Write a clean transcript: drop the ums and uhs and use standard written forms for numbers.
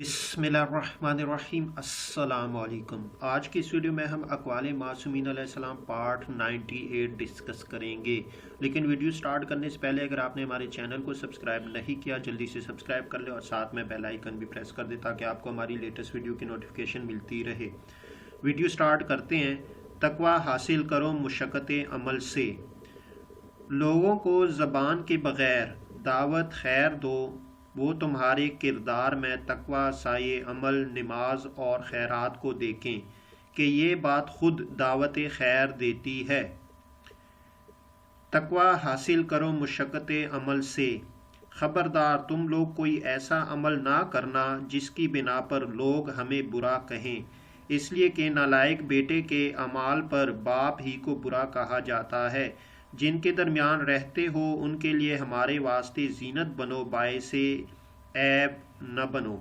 बिस्मिल्लाहिर्रहमानिर्रहीम अस्सलामु अलैकुम। आज की इस वीडियो में हम अक़वाल मासूमीन अलैहिस्सलाम पार्ट 98 डिस्कस करेंगे। लेकिन वीडियो स्टार्ट करने से पहले अगर आपने हमारे चैनल को सब्सक्राइब नहीं किया जल्दी से सब्सक्राइब कर ले और साथ में बेल आइकन भी प्रेस कर दे ताकि आपको हमारी लेटेस्ट वीडियो की नोटिफिकेशन मिलती रहे। वीडियो स्टार्ट करते हैं। तकवा हासिल करो मुशक़त अमल से। लोगों को ज़बान के बग़ैर दावत खैर दो, वो तुम्हारे किरदार में तकवा साये अमल नमाज और खैरात को देखें कि ये बात खुद दावत खैर देती है। तकवा हासिल करो मुशक़त अमल से। ख़बरदार तुम लोग कोई ऐसा अमल ना करना जिसकी बिना पर लोग हमें बुरा कहें, इसलिए कि नालायक बेटे के अमाल पर बाप ही को बुरा कहा जाता है। जिनके दरमियान रहते हो उनके लिए हमारे वास्ते जीनत बनो, बायसे ऐब न बनो।